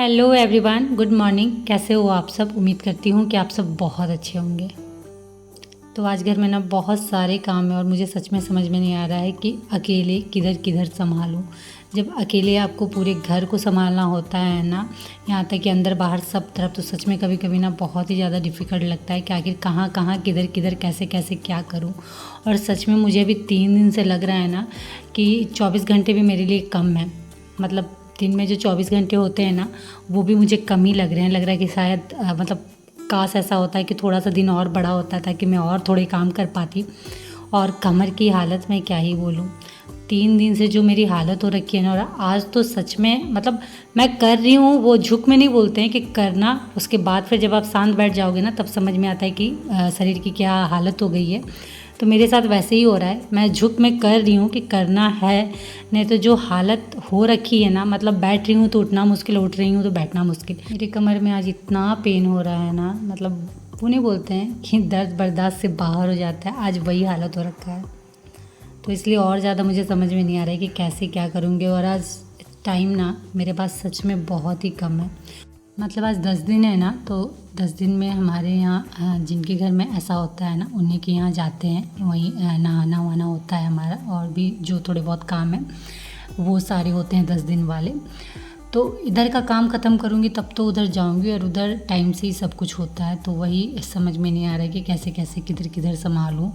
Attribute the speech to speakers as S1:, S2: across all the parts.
S1: Hello everyone, good morning. कैसे हो आप सब? उम्मीद करती हूँ कि आप सब बहुत अच्छे होंगे। तो आज घर में ना बहुत सारे काम है और मुझे सच में समझ में नहीं आ रहा है कि अकेले किधर किधर संभालूँ। जब अकेले आपको पूरे घर को संभालना होता है ना, यहाँ तक कि अंदर बाहर सब तरफ, तो सच में कभी कभी ना बहुत ही ज़्यादा डिफ़िकल्ट लगता है कि आखिर कहाँ कहाँ किधर किधर कैसे कैसे क्या करूँ। और सच में मुझे अभी 3 दिन से लग रहा है ना कि 24 घंटे भी मेरे लिए कम है। मतलब दिन में जो 24 घंटे होते हैं ना, वो भी मुझे कम ही लग रहे हैं। लग रहा है कि शायद मतलब काश ऐसा होता है कि थोड़ा सा दिन और बड़ा होता था कि मैं और थोड़े काम कर पाती। और कमर की हालत मैं क्या ही बोलूँ, 3 दिन से जो मेरी हालत हो रखी है ना, और आज तो सच में मतलब मैं कर रही हूँ, वो झुक में नहीं बोलते हैं कि करना, उसके बाद फिर जब आप शांत बैठ जाओगे ना तब समझ में आता है कि शरीर की क्या हालत हो गई है। तो मेरे साथ वैसे ही हो रहा है, मैं झुक में कर रही हूँ कि करना है, नहीं तो जो हालत हो रखी है ना, मतलब बैठ रही हूँ तो उठना मुश्किल, उठ रही हूँ तो बैठना मुश्किल। मेरी कमर में आज इतना पेन हो रहा है ना, मतलब वो नहीं बोलते हैं कि दर्द बर्दाश्त से बाहर हो जाता है, आज वही हालत हो रखा है। तो इसलिए और ज़्यादा मुझे समझ में नहीं आ रहा है कि कैसे क्या करूँगी। और आज टाइम ना मेरे पास सच में बहुत ही कम है। मतलब आज 10 दिन है ना, तो 10 दिन में हमारे यहाँ जिनके घर में ऐसा होता है ना, उन्हीं के यहाँ जाते हैं, वहीं नहाना वहाना होता है हमारा, और भी जो थोड़े बहुत काम है वो सारे होते हैं 10 दिन वाले। तो इधर का काम ख़त्म करूँगी तब तो उधर जाऊँगी, और उधर टाइम से ही सब कुछ होता है। तो वही समझ में नहीं आ रहा है कि कैसे कैसे किधर किधर संभालूँ।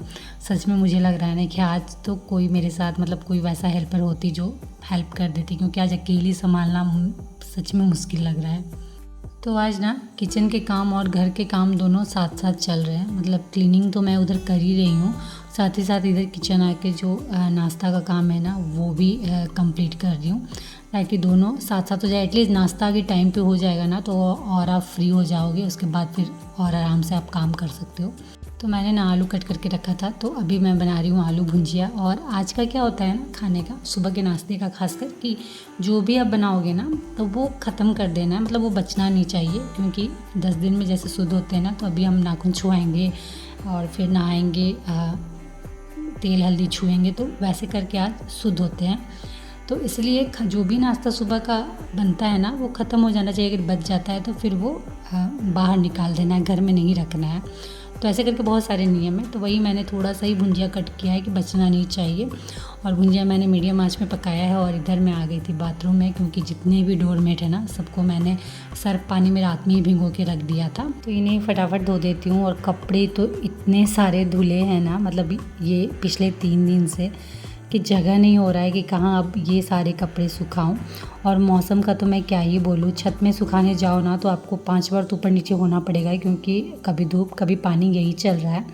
S1: सच में मुझे लग रहा है ना कि आज तो कोई मेरे साथ, मतलब कोई वैसा हेल्पर होती जो हेल्प कर देती, क्योंकि आज अकेली संभालना सच में मुश्किल लग रहा है। तो आज ना किचन के काम और घर के काम दोनों साथ साथ चल रहे हैं। मतलब क्लीनिंग तो मैं उधर कर ही रही हूँ, साथ ही साथ इधर किचन आके जो नाश्ता का काम है ना, वो भी कंप्लीट कर रही हूँ, ताकि दोनों साथ साथ हो जाए। एटलीस्ट नाश्ता के टाइम पे हो जाएगा ना, तो और आप फ्री हो जाओगे, उसके बाद फिर और आराम से आप काम कर सकते हो। तो मैंने ना आलू कट करके रखा था, तो अभी मैं बना रही हूँ आलू भुंजिया। और आज का क्या होता है ना खाने का, सुबह के नाश्ते का खासकर, कि जो भी आप बनाओगे ना तो वो ख़त्म कर देना है, मतलब वो बचना नहीं चाहिए। क्योंकि 10 दिन में जैसे शुद्ध होते हैं ना, तो अभी हम नाखून छुआएंगे और फिर नहाएंगे, तेल हल्दी छुएंगे, तो वैसे करके आज शुद्ध होते हैं। तो इसलिए जो भी नाश्ता सुबह का बनता है ना, वो ख़त्म हो जाना चाहिए। अगर बच जाता है तो फिर वो बाहर निकाल देना है, घर में नहीं रखना है। तो ऐसे करके बहुत सारे नियम है। तो वही मैंने थोड़ा सा ही भुंजिया कट किया है कि बचना नहीं चाहिए। और भुंजिया मैंने मीडियम आंच में पकाया है। और इधर मैं आ गई थी बाथरूम में, क्योंकि जितने भी डोरमेट है ना, सबको मैंने सर्फ पानी में रात में ही भिगो के रख दिया था। तो इन्हें फटाफट धो देती हूँ। और कपड़े तो इतने सारे धुले हैं ना, मतलब ये पिछले 3 दिन से, कि जगह नहीं हो रहा है कि कहाँ अब ये सारे कपड़े सुखाऊं। और मौसम का तो मैं क्या ही बोलूँ, छत में सुखाने जाओ ना तो आपको 5 बार तो ऊपर नीचे होना पड़ेगा, क्योंकि कभी धूप कभी पानी यही चल रहा है।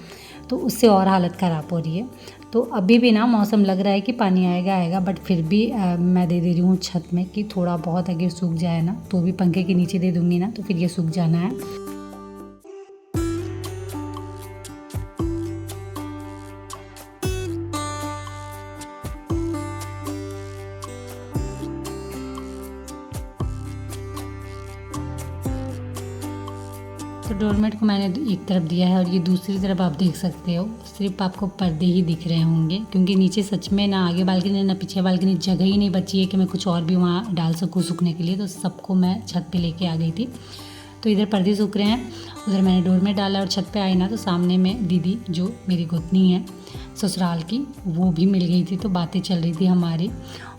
S1: तो उससे और हालत ख़राब हो रही है। तो अभी भी ना मौसम लग रहा है कि पानी आएगा आएगा, बट फिर भी मैं दे रही हूँ छत में कि थोड़ा बहुत अगर सूख जाए ना, तो भी पंखे के नीचे दे दूँगी ना, तो फिर ये सूख जाना है। तो डोरमेट को मैंने एक तरफ दिया है, और ये दूसरी तरफ आप देख सकते हो, सिर्फ आपको पर्दे ही दिख रहे होंगे, क्योंकि नीचे सच में ना आगे बालकनी ना पीछे बालकनी, जगह ही नहीं बची है कि मैं कुछ और भी वहाँ डाल सकूँ सूखने के लिए। तो सबको मैं छत पे लेके आ गई थी। तो इधर पर्दे सूख रहे हैं, उधर मैंने डोरमेट डाला। और छत पे आई ना, तो सामने में दीदी जो मेरी गोतनी है ससुराल की, वो भी मिल गई थी। तो बातें चल रही थी हमारी।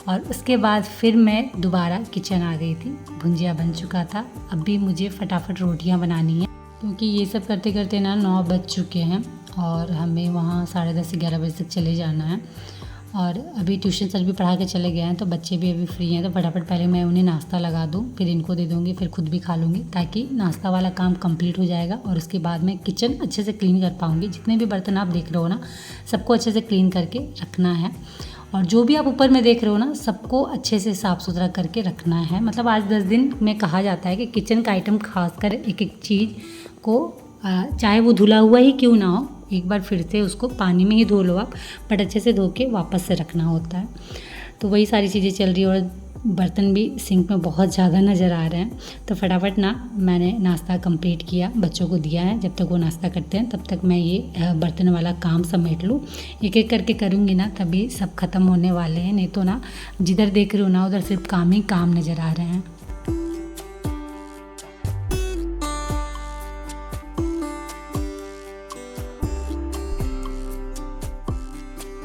S1: और उसके बाद फिर मैं दोबारा किचन आ गई थी। भुंजिया बन चुका था, अब भी मुझे फटाफट रोटियां बनानी है, क्योंकि ये सब करते करते ना 9 बज चुके हैं, और हमें वहाँ 10:30 11 बजे तक चले जाना है। और अभी ट्यूशन सर भी पढ़ा के चले गए हैं, तो बच्चे भी अभी फ्री हैं। तो फटाफट पहले मैं उन्हें नाश्ता लगा दूँ, फिर इनको दे दूँगी, फिर खुद भी खा लूँगी, ताकि नाश्ता वाला काम कंप्लीट हो जाएगा। और उसके बाद मैं किचन अच्छे से क्लीन कर पाऊँगी। जितने भी बर्तन आप देख रहे हो ना, सबको अच्छे से क्लीन करके रखना है। और जो भी आप ऊपर में देख रहे हो ना, सबको अच्छे से साफ़ सुथरा करके रखना है। मतलब आज 10 दिन में कहा जाता है कि किचन का आइटम खासकर एक एक चीज़ को, चाहे वो धुला हुआ ही क्यों ना हो, एक बार फिर से उसको पानी में ही धो लो आप, बट अच्छे से धो के वापस से रखना होता है। तो वही सारी चीज़ें चल रही है। और बर्तन भी सिंक में बहुत ज़्यादा नज़र आ रहे हैं। तो फटाफट ना मैंने नाश्ता कंप्लीट किया, बच्चों को दिया है। जब तक वो नाश्ता करते हैं तब तक मैं ये बर्तन वाला काम समेट लूँ। एक एक करके करूँगी ना, तभी सब खत्म होने वाले हैं। नहीं तो ना जिधर देख रही हूँ ना, उधर सिर्फ काम ही काम नज़र आ रहे हैं।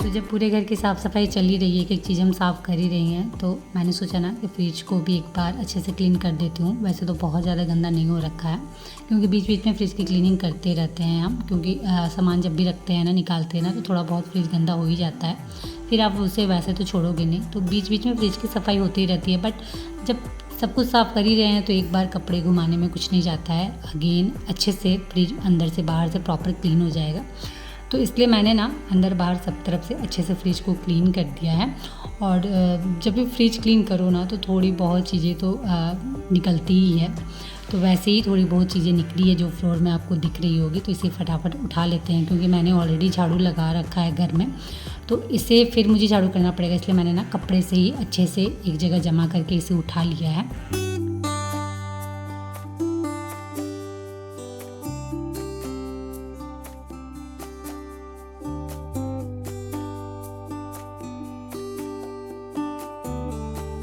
S1: तो जब पूरे घर की साफ़ सफाई चल ही रही है, एक एक चीज़ हम साफ़ कर ही रही हैं, तो मैंने सोचा ना कि फ्रिज को भी एक बार अच्छे से क्लीन कर देती हूँ। वैसे तो बहुत ज़्यादा गंदा नहीं हो रखा है, क्योंकि बीच बीच में फ्रिज की क्लीनिंग करते रहते हैं हम, क्योंकि सामान जब भी रखते हैं ना, निकालते हैं ना, तो थोड़ा बहुत फ्रिज गंदा हो ही जाता है। फिर आप उसे वैसे तो छोड़ोगे नहीं, तो बीच बीच में फ्रिज की सफाई होती ही रहती है। बट जब सब कुछ साफ़ कर ही रहे हैं तो एक बार कपड़े घुमाने में कुछ नहीं जाता है, अगेन अच्छे से फ्रिज अंदर से बाहर से प्रॉपर क्लीन हो जाएगा। तो इसलिए मैंने ना अंदर बाहर सब तरफ से अच्छे से फ्रिज को क्लीन कर दिया है। और जब भी फ्रिज क्लीन करो ना, तो थोड़ी बहुत चीज़ें तो निकलती ही है। तो वैसे ही थोड़ी बहुत चीज़ें निकली है जो फ्लोर में आपको दिख रही होगी, तो इसे फटाफट उठा लेते हैं, क्योंकि मैंने ऑलरेडी झाड़ू लगा रखा है घर में, तो इसे फिर मुझे झाड़ू करना पड़ेगा। इसलिए मैंने ना कपड़े से ही अच्छे से एक जगह जमा करके इसे उठा लिया है।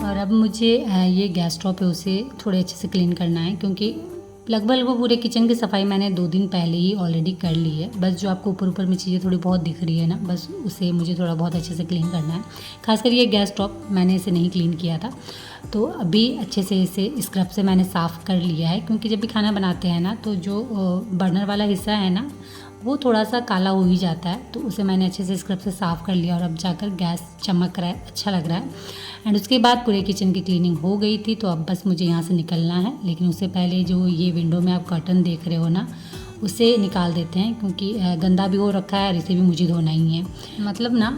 S1: और अब मुझे ये गैस स्टोव है उसे थोड़े अच्छे से क्लीन करना है, क्योंकि लगभग वो पूरे किचन की सफाई मैंने 2 दिन पहले ही ऑलरेडी कर ली है। बस जो आपको ऊपर ऊपर में चीज़ें थोड़ी बहुत दिख रही है ना, बस उसे मुझे थोड़ा बहुत अच्छे से क्लीन करना है। खासकर ये गैस स्टोव मैंने इसे नहीं क्लीन किया था, तो अभी अच्छे से इसे स्क्रब से मैंने साफ़ कर लिया है, क्योंकि जब भी खाना बनाते हैं ना, तो जो बर्नर वाला हिस्सा है ना, वो थोड़ा सा काला हो ही जाता है। तो उसे मैंने अच्छे से स्क्रब से साफ़ कर लिया और अब जाकर गैस चमक रहा है, अच्छा लग रहा है। एंड उसके बाद पूरे किचन की क्लीनिंग हो गई थी, तो अब बस मुझे यहाँ से निकलना है। लेकिन उससे पहले जो ये विंडो में आप कर्टन देख रहे हो ना, उसे निकाल देते हैं, क्योंकि गंदा भी हो रखा है और इसे भी मुझे धोना ही है। मतलब ना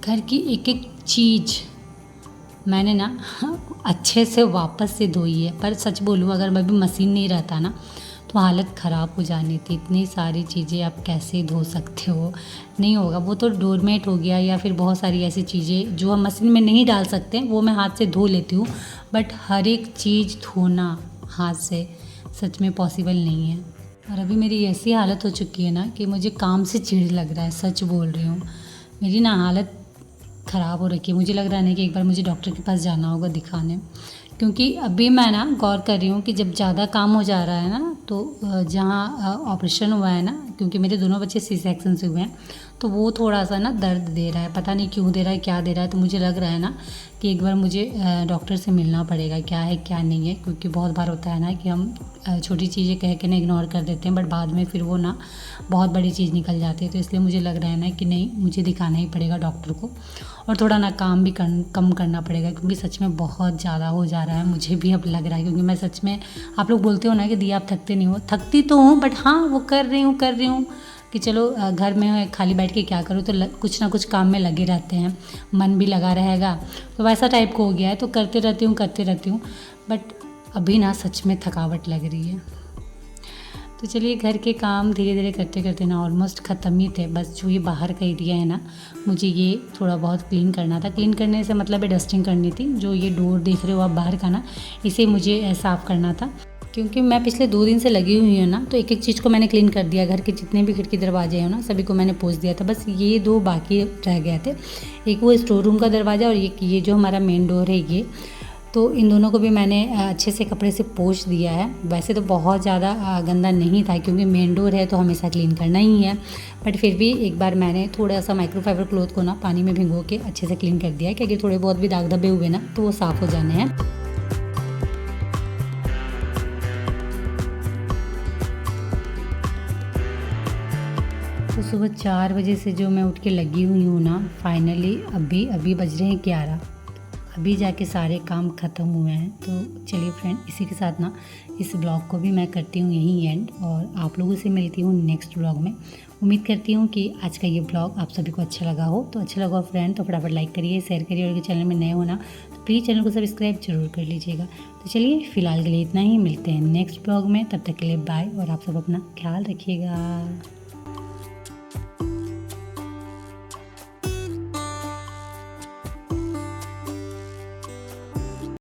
S1: घर की एक एक चीज़ मैंने ना अच्छे से वापस से धोई है। पर सच बोलूँ, अगर मैं भी मशीन नहीं रहता ना, तो हालत ख़राब हो जानी थी। इतनी सारी चीज़ें आप कैसे धो सकते हो, नहीं होगा। वो तो डोरमेट हो गया, या फिर बहुत सारी ऐसी चीज़ें जो हम मशीन में नहीं डाल सकते, वो मैं हाथ से धो लेती हूँ। बट हर एक चीज़ धोना हाथ से सच में पॉसिबल नहीं है। और अभी मेरी ऐसी हालत हो चुकी है ना कि मुझे काम से चिढ़ लग रहा है, सच बोल रही हूँ। मेरी ना हालत ख़राब हो रखी है। मुझे लग रहा है ना कि एक बार मुझे डॉक्टर के पास जाना होगा दिखाने, क्योंकि अभी मैं ना गौर कर रही हूँ कि जब ज़्यादा काम हो जा रहा है ना, तो जहाँ ऑपरेशन हुआ है ना, क्योंकि मेरे दोनों बच्चे सी सेक्शन से हुए हैं, तो वो थोड़ा सा ना दर्द दे रहा है। पता नहीं क्यों दे रहा है, क्या दे रहा है। तो मुझे लग रहा है ना कि एक बार मुझे डॉक्टर से मिलना पड़ेगा, क्या है क्या नहीं है। क्योंकि बहुत बार होता है ना कि हम छोटी चीज़ें कह के ना इग्नोर कर देते हैं, बट बाद में फिर वो ना बहुत बड़ी चीज़ निकल जाती है। तो इसलिए मुझे लग रहा है ना कि नहीं, मुझे दिखाना ही पड़ेगा डॉक्टर को, और थोड़ा ना काम भी कम करना पड़ेगा, क्योंकि सच में बहुत ज़्यादा हो जा रहा है। मुझे भी अब लग रहा है, क्योंकि मैं सच में, आप लोग बोलते हो ना कि दिया आप थकते नहीं हो, थकती तो हूँ, बट हाँ वो कर रही हूँ कि चलो घर में खाली बैठ के क्या करूँ, तो कुछ ना कुछ काम में लगे रहते हैं, मन भी लगा रहेगा, तो वैसा टाइप को हो गया है। तो करते रहती हूँ, बट अभी ना सच में थकावट लग रही है। तो चलिए, घर के काम धीरे धीरे करते करते ना ऑलमोस्ट ख़त्म ही थे। बस जो ये बाहर का एरिया है ना, मुझे ये थोड़ा बहुत क्लीन करना था। क्लीन करने से मतलब है डस्टिंग करनी थी। जो ये डोर देख रहे हो आप बाहर का ना, इसे मुझे साफ़ करना था, क्योंकि मैं पिछले 2 दिन से लगी हुई हूँ ना, तो एक एक चीज़ को मैंने क्लीन कर दिया। घर के जितने भी खिड़की दरवाजे हैं ना, सभी को मैंने पोंछ दिया था। बस ये 2 बाकी रह गए थे, एक वो स्टोर रूम का दरवाज़ा और एक ये जो हमारा मेन डोर है ये। तो इन दोनों को भी मैंने अच्छे से कपड़े से पोंछ दिया है। वैसे तो बहुत ज़्यादा गंदा नहीं था, क्योंकि मेन डोर है तो हमेशा क्लीन करना ही है, बट फिर भी एक बार मैंने थोड़ा सा माइक्रोफाइबर क्लॉथ को ना पानी में भिगो के अच्छे से क्लीन कर दिया है, क्योंकि थोड़े बहुत भी दाग धब्बे हुए ना, तो वो साफ़ हो जाने हैं। तो सुबह 4 बजे से जो मैं उठ के लगी हुई हूँ ना, फाइनली अभी बज रहे हैं 11, अभी जाके सारे काम ख़त्म हुए हैं। तो चलिए फ्रेंड, इसी के साथ ना इस ब्लॉग को भी मैं करती हूँ यहीं एंड, और आप लोगों से मिलती हूँ नेक्स्ट ब्लॉग में। उम्मीद करती हूँ कि आज का ये ब्लॉग आप सभी को अच्छा लगा हो। तो अच्छा लगा फ्रेंड, तो फटाफट लाइक करिए, शेयर करिए, और अगर चैनल में नए हो ना, तो प्लीज़ चैनल को सब्सक्राइब जरूर कर लीजिएगा। तो चलिए, फ़िलहाल के लिए इतना ही, मिलते हैं नेक्स्ट ब्लॉग में। तब तक के लिए बाय, और आप सब अपना ख्याल रखिएगा।